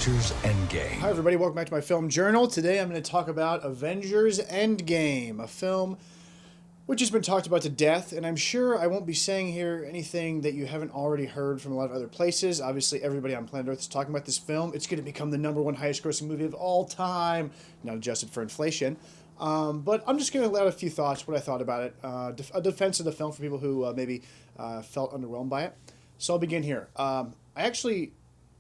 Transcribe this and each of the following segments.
Avengers Endgame. Hi everybody, welcome back to my film journal. Today I'm going to talk about Avengers Endgame, a film which has been talked about to death, and I'm sure I won't be saying here anything that you haven't already heard from a lot of other places. Obviously, everybody on planet Earth is talking about this film. It's going to become the #1 highest grossing movie of all time, not adjusted for inflation. But I'm just going to let out a few thoughts, what I thought about it, a defense of the film for people who maybe felt underwhelmed by it. So I'll begin here. I actually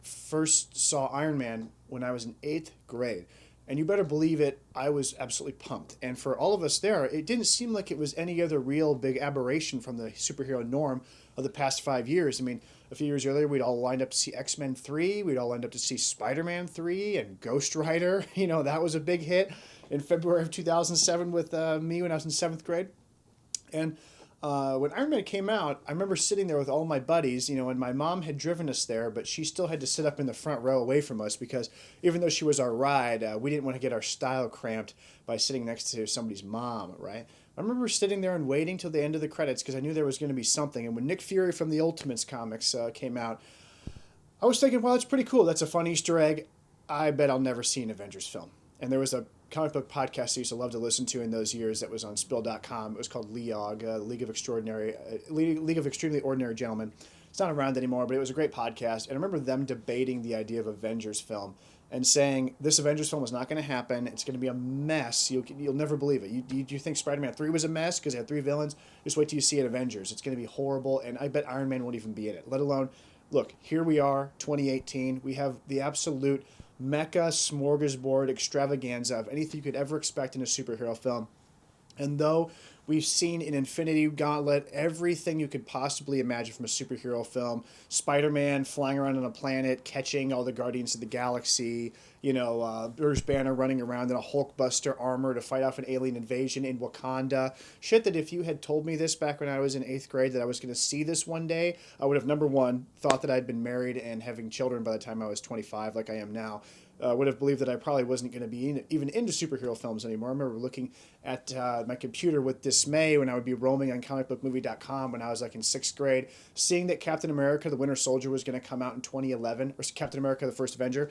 first saw Iron Man when I was in 8th grade. And you better believe it, I was absolutely pumped. And for all of us there, it didn't seem like it was any other real big aberration from the superhero norm of the past 5 years. I mean, a few years earlier, we'd all lined up to see X-Men 3. We'd all lined up to see Spider-Man 3 and Ghost Rider. You know, that was a big hit in February of 2007 with me when I was in 7th grade. And when Iron Man came out, I remember sitting there with all my buddies, you know, and my mom had driven us there, but she still had to sit up in the front row away from us because even though she was our ride, we didn't want to get our style cramped by sitting next to somebody's mom, right? I remember sitting there and waiting till the end of the credits because I knew there was going to be something. And when Nick Fury from the Ultimates comics came out, I was thinking, well, that's pretty cool. That's a fun Easter egg. I bet I'll never see an Avengers film. And there was a comic book podcast I used to love to listen to in those years that was on Spill.com. It was called LEOG, League of Extremely Ordinary Gentlemen. It's not around anymore, but it was a great podcast. And I remember them debating the idea of Avengers film and saying this Avengers film is not going to happen. It's going to be a mess. You'll never believe it. Do you think Spider-Man 3 was a mess because it had 3 villains? Just wait till you see it Avengers. It's going to be horrible, and I bet Iron Man won't even be in it, let alone, look, here we are, 2018. We have the absolute mecca smorgasbord extravaganza of anything you could ever expect in a superhero film. And though we've seen in Infinity Gauntlet everything you could possibly imagine from a superhero film, Spider-Man flying around on a planet, catching all the Guardians of the Galaxy, you know, Bruce Banner running around in a Hulkbuster armor to fight off an alien invasion in Wakanda. Shit that if you had told me this back when I was in 8th grade that I was going to see this one day, I would have, number one, thought that I'd been married and having children by the time I was 25 like I am now. Would have believed that I probably wasn't going to be even into superhero films anymore. I remember looking at my computer with dismay when I would be roaming on comicbookmovie.com when I was like in 6th grade, seeing that Captain America, the Winter Soldier, was going to come out in 2011, or Captain America, the First Avenger.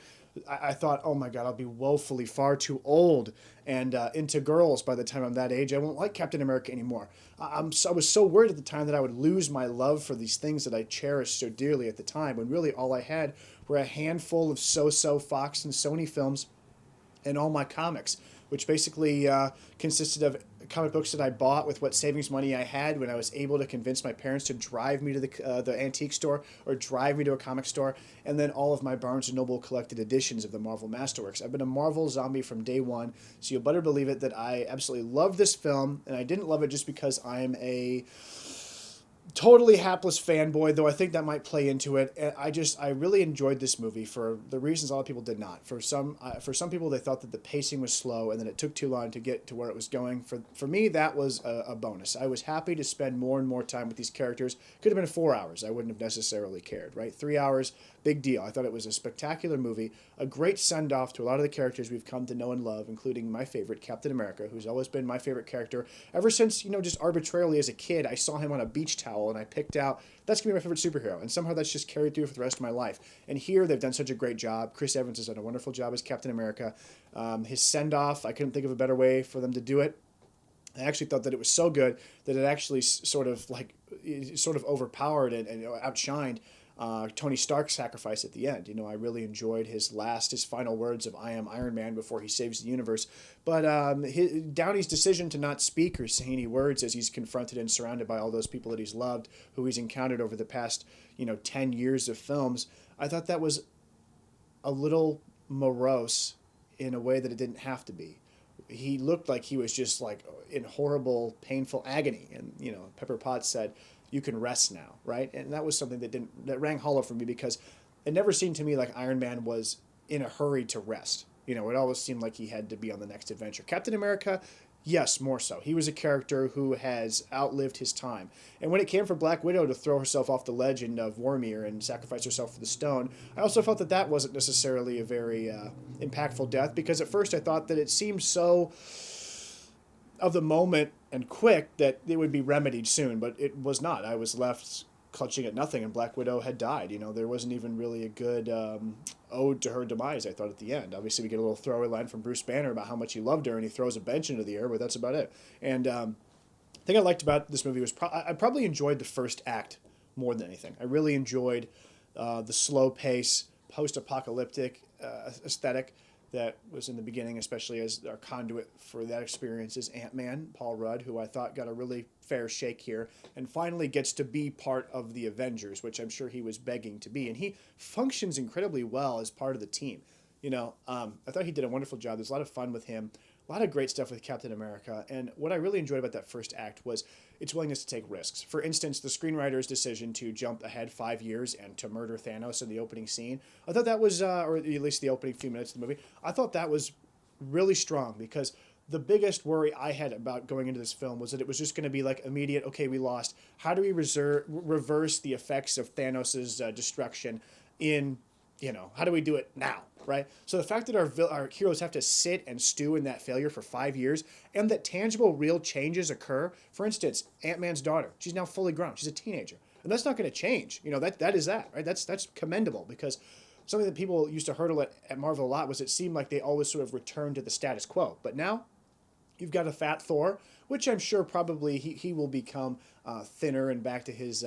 I thought, oh my God, I'll be woefully far too old and into girls by the time I'm that age. I won't like Captain America anymore. I was so worried at the time that I would lose my love for these things that I cherished so dearly at the time, when really all I had were a handful of so-so Fox and Sony films and all my comics, which basically consisted of comic books that I bought with what savings money I had when I was able to convince my parents to drive me to the antique store or drive me to a comic store, and then all of my Barnes & Noble collected editions of the Marvel Masterworks. I've been a Marvel zombie from day one, so you better believe it that I absolutely love this film, and I didn't love it just because I'm a totally hapless fanboy, though I think that might play into it. I really enjoyed this movie for the reasons a lot of people did not. For some people, they thought that the pacing was slow and that it took too long to get to where it was going. For me, that was a bonus. I was happy to spend more and more time with these characters. Could have been 4 hours. I wouldn't have necessarily cared, right? 3 hours, big deal. I thought it was a spectacular movie, a great send-off to a lot of the characters we've come to know and love, including my favorite, Captain America, who's always been my favorite character. Ever since, just arbitrarily as a kid, I saw him on a beach towel and I picked out, that's going to be my favorite superhero. And somehow that's just carried through for the rest of my life. And here they've done such a great job. Chris Evans has done a wonderful job as Captain America. His send-off, I couldn't think of a better way for them to do it. I actually thought that it was so good that it actually sort of overpowered and outshined Tony Stark's sacrifice at the end. I really enjoyed his final words of "I am Iron Man" before he saves the universe. But Downey's decision to not speak or say any words as he's confronted and surrounded by all those people that he's loved, who he's encountered over the past 10 years of films, I thought that was a little morose in a way that it didn't have to be. He looked like he was just like in horrible, painful agony. And, Pepper Potts said, "You can rest now," right? And that was something that rang hollow for me because it never seemed to me like Iron Man was in a hurry to rest. It always seemed like he had to be on the next adventure. Captain America, yes, more so. He was a character who has outlived his time. And when it came for Black Widow to throw herself off the legend of Vormir and sacrifice herself for the stone, I also felt that wasn't necessarily a very impactful death, because at first I thought that it seemed so of the moment and quick that it would be remedied soon, but it was not. I was left clutching at nothing, and Black Widow had died. There wasn't even really a good ode to her demise, I thought, at the end. Obviously, we get a little throwaway line from Bruce Banner about how much he loved her, and he throws a bench into the air, but that's about it. And the thing I liked about this movie was I probably enjoyed the first act more than anything. I really enjoyed the slow pace, post-apocalyptic aesthetic that was in the beginning, especially as our conduit for that experience is Ant-Man, Paul Rudd, who I thought got a really fair shake here, and finally gets to be part of the Avengers, which I'm sure he was begging to be. And he functions incredibly well as part of the team. I thought he did a wonderful job. There's a lot of fun with him, a lot of great stuff with Captain America. And what I really enjoyed about that first act was its willingness to take risks. For instance, the screenwriter's decision to jump ahead 5 years and to murder Thanos in the opening scene. I thought that was, or at least the opening few minutes of the movie, I thought that was really strong, because the biggest worry I had about going into this film was that it was just going to be like immediate, okay, we lost. How do we reverse the effects of Thanos' destruction in, how do we do it now, right? So the fact that our heroes have to sit and stew in that failure for 5 years, and that tangible, real changes occur. For instance, Ant-Man's daughter, she's now fully grown. She's a teenager. And that's not going to change. That is that, right? That's commendable, because something that people used to hurdle at Marvel a lot was it seemed like they always sort of returned to the status quo. But now you've got a fat Thor, which I'm sure probably he will become thinner and back to his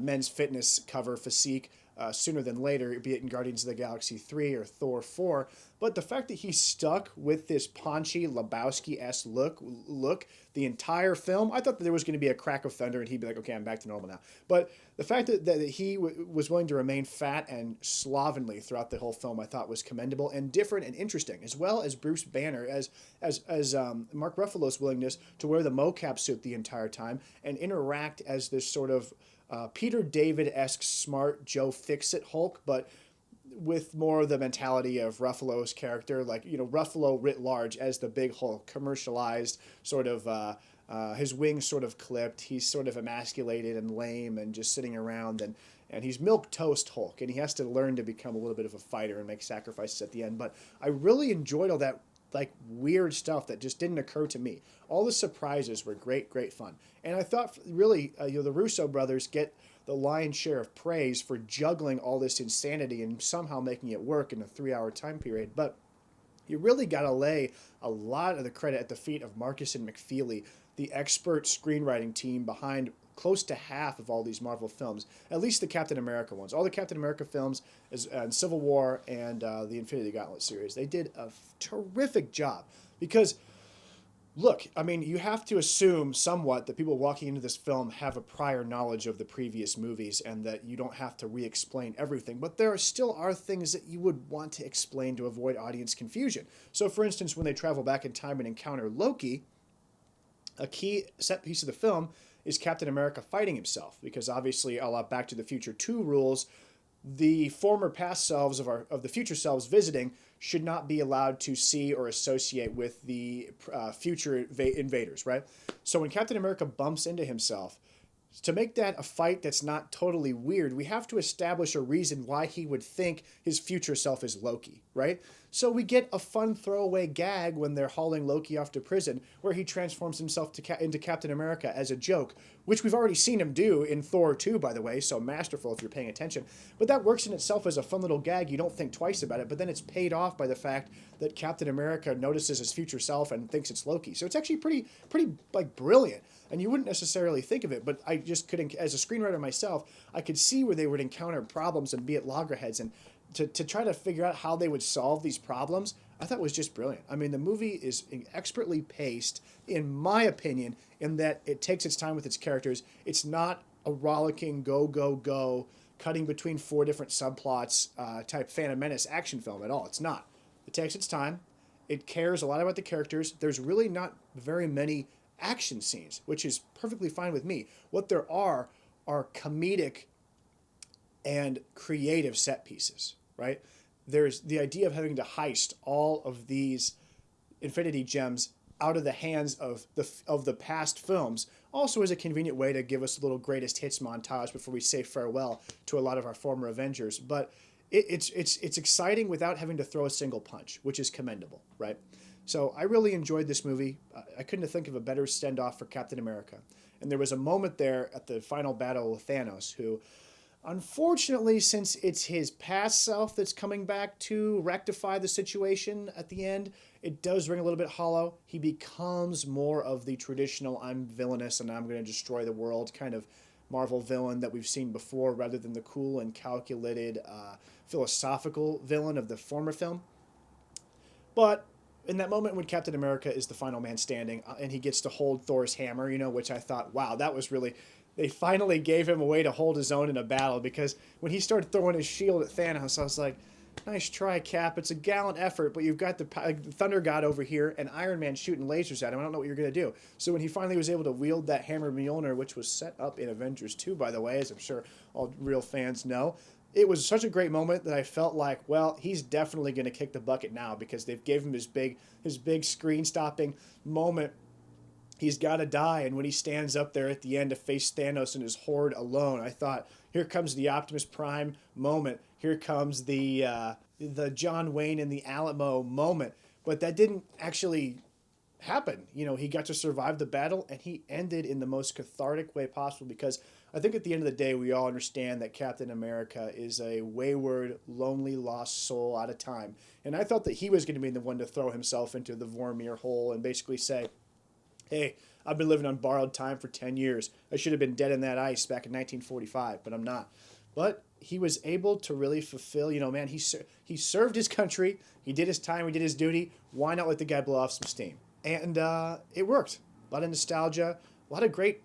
men's fitness cover physique sooner than later, be it in Guardians of the Galaxy 3 or Thor 4. But the fact that he's stuck with this paunchy, Lebowski-esque look the entire film, I thought that there was going to be a crack of thunder and he'd be like, okay, I'm back to normal now. But the fact that he was willing to remain fat and slovenly throughout the whole film, I thought was commendable and different and interesting, as well as Bruce Banner, as Mark Ruffalo's willingness to wear the mocap suit the entire time and interact as this sort of Peter David-esque smart Joe Fix-It Hulk, but with more of the mentality of Ruffalo's character, like, Ruffalo writ large as the big Hulk, commercialized, sort of, his wings sort of clipped, he's sort of emasculated and lame and just sitting around, and he's milquetoast Hulk, and he has to learn to become a little bit of a fighter and make sacrifices at the end. But I really enjoyed all that weird stuff that just didn't occur to me. All the surprises were great fun. And I thought really, the Russo brothers get the lion's share of praise for juggling all this insanity and somehow making it work in a 3-hour time period. But you really got to lay a lot of the credit at the feet of Marcus and McFeely, the expert screenwriting team behind close to half of all these Marvel films, at least the Captain America ones. All the Captain America films, and Civil War and the Infinity Gauntlet series, they did a terrific job. Because, look, I mean, you have to assume somewhat that people walking into this film have a prior knowledge of the previous movies and that you don't have to re-explain everything. But there still are things that you would want to explain to avoid audience confusion. So, for instance, when they travel back in time and encounter Loki, a key set piece of the film is Captain America fighting himself, because obviously, a la Back to the Future 2 rules, the former past selves of the future selves visiting should not be allowed to see or associate with the future invaders, right? So when Captain America bumps into himself, to make that a fight that's not totally weird, we have to establish a reason why he would think his future self is Loki, right? So we get a fun throwaway gag when they're hauling Loki off to prison, where he transforms himself into Captain America as a joke, which we've already seen him do in Thor 2, by the way, so masterful if you're paying attention. But that works in itself as a fun little gag. You don't think twice about it, but then it's paid off by the fact that Captain America notices his future self and thinks it's Loki. So it's actually pretty brilliant. And you wouldn't necessarily think of it, but I just couldn't, as a screenwriter myself, I could see where they would encounter problems and be at loggerheads, and to try to figure out how they would solve these problems, I thought was just brilliant. I mean, the movie is expertly paced, in my opinion, in that it takes its time with its characters. It's not a rollicking go, cutting between 4 different subplots type Phantom Menace action film at all. It's not. It takes its time. It cares a lot about the characters. There's really not very many action scenes, which is perfectly fine with me. What there are comedic and creative set pieces, right? There's the idea of having to heist all of these Infinity Gems out of the hands of the past films, also is a convenient way to give us a little greatest hits montage before we say farewell to a lot of our former Avengers. But it's exciting without having to throw a single punch, which is commendable, right? So I really enjoyed this movie. I couldn't think of a better send off for Captain America. And there was a moment there at the final battle with Thanos, who, unfortunately, since it's his past self that's coming back to rectify the situation at the end, it does ring a little bit hollow. He becomes more of the traditional I'm villainous and I'm going to destroy the world kind of Marvel villain that we've seen before, rather than the cool and calculated philosophical villain of the former film. But in that moment when Captain America is the final man standing and he gets to hold Thor's hammer, which I thought, wow, that was really. They finally gave him a way to hold his own in a battle, because when he started throwing his shield at Thanos, I was like, nice try, Cap. It's a gallant effort, but you've got the Thunder God over here and Iron Man shooting lasers at him. I don't know what you're going to do. So when he finally was able to wield that hammer Mjolnir, which was set up in Avengers 2, by the way, as I'm sure all real fans know, it was such a great moment that I felt like, well, he's definitely going to kick the bucket now, because they've gave him his big screen stopping moment. He's got to die, and when he stands up there at the end to face Thanos and his horde alone, I thought, here comes the Optimus Prime moment. Here comes the John Wayne and the Alamo moment. But that didn't actually happen. He got to survive the battle, and he ended in the most cathartic way possible, because I think at the end of the day, we all understand that Captain America is a wayward, lonely, lost soul out of time. And I thought that he was going to be the one to throw himself into the Vormir hole and basically say, hey, I've been living on borrowed time for 10 years. I should have been dead in that ice back in 1945, but I'm not. But he was able to really fulfill, man, he served his country. He did his time. He did his duty. Why not let the guy blow off some steam? And it worked. A lot of nostalgia, a lot of great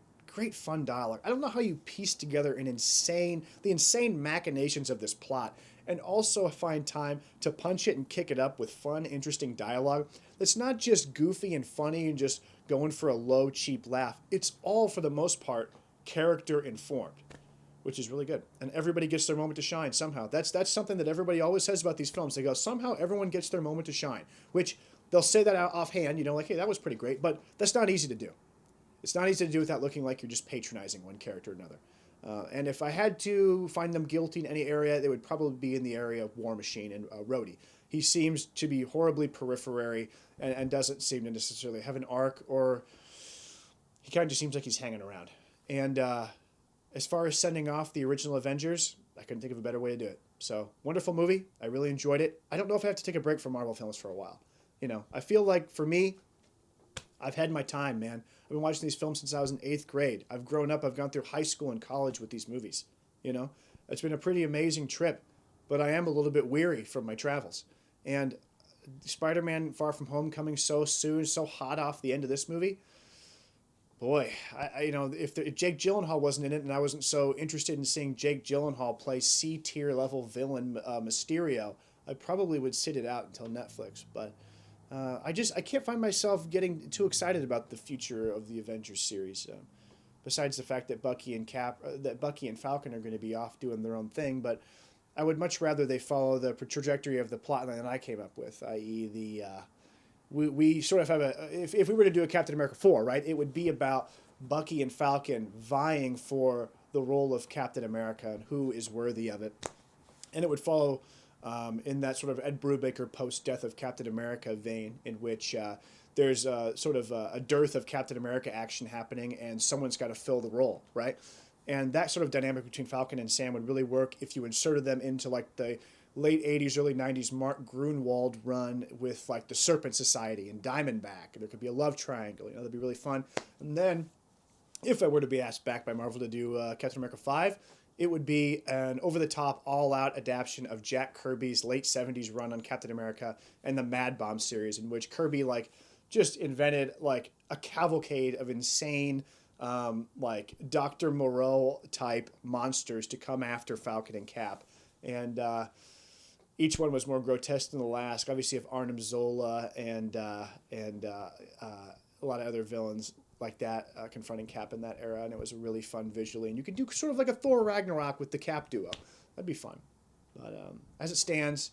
fun dialogue. I don't know how you piece together the insane machinations of this plot, and also find time to punch it and kick it up with fun, interesting dialogue that's not just goofy and funny and just going for a low, cheap laugh. It's all, for the most part, character informed, which is really good. And everybody gets their moment to shine somehow. That's something that everybody always says about these films. They go, somehow everyone gets their moment to shine, which they'll say that offhand, like, hey, that was pretty great, but that's not easy to do. It's not easy to do without looking like you're just patronizing one character or another. And if I had to find them guilty in any area, they would probably be in the area of War Machine and Rhodey. He seems to be horribly periphery and doesn't seem to necessarily have an arc, or he kind of just seems like he's hanging around. And as far as sending off the original Avengers, I couldn't think of a better way to do it. So, wonderful movie. I really enjoyed it. I don't know if I have to take a break from Marvel films for a while. I feel like, for me, I've had my time, man. I've been watching these films since I was in 8th grade. I've grown up. I've gone through high school and college with these movies. It's been a pretty amazing trip, but I am a little bit weary from my travels. And Spider-Man Far From Home coming so soon, so hot off the end of this movie, boy, if Jake Gyllenhaal wasn't in it and I wasn't so interested in seeing Jake Gyllenhaal play C-tier level villain Mysterio, I probably would sit it out until Netflix. But I can't find myself getting too excited about the future of the Avengers series. Besides the fact that Bucky and Falcon are going to be off doing their own thing, but I would much rather they follow the trajectory of the plotline that I came up with, i.e. we sort of have if we were to do a Captain America 4, right, it would be about Bucky and Falcon vying for the role of Captain America and who is worthy of it. And it would follow in that sort of Ed Brubaker post-death of Captain America vein, in which there's sort of a dearth of Captain America action happening and someone's got to fill the role, right? And that sort of dynamic between Falcon and Sam would really work if you inserted them into like the late 80s, early 90s Mark Grunwald run with like the Serpent Society and Diamondback. And there could be a love triangle. That'd be really fun. And then if I were to be asked back by Marvel to do Captain America 5, it would be an over-the-top, all-out adaptation of Jack Kirby's late 70s run on Captain America and the Mad Bomb series, in which Kirby like just invented like a cavalcade of insane like Dr. Moreau type monsters to come after Falcon and Cap. And each one was more grotesque than the last. Obviously, you have Arnim Zola and a lot of other villains like that confronting Cap in that era, and it was really fun visually. And you could do sort of like a Thor Ragnarok with the Cap duo. That'd be fun. But as it stands,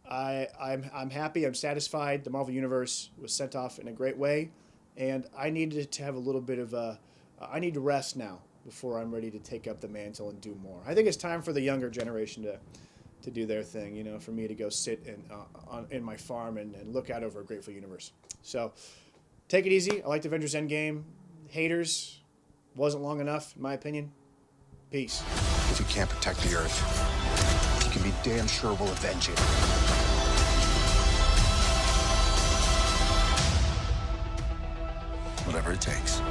I'm happy. I'm satisfied. The Marvel Universe was sent off in a great way, and I needed to have a little bit of I need to rest now before I'm ready to take up the mantle and do more. I think it's time for the younger generation to do their thing, you know, for me to go sit in my farm and look out over a grateful universe. So take it easy. I liked Avengers Endgame. Haters, wasn't long enough, in my opinion. Peace. If you can't protect the Earth, you can be damn sure we'll avenge it. Whatever it takes.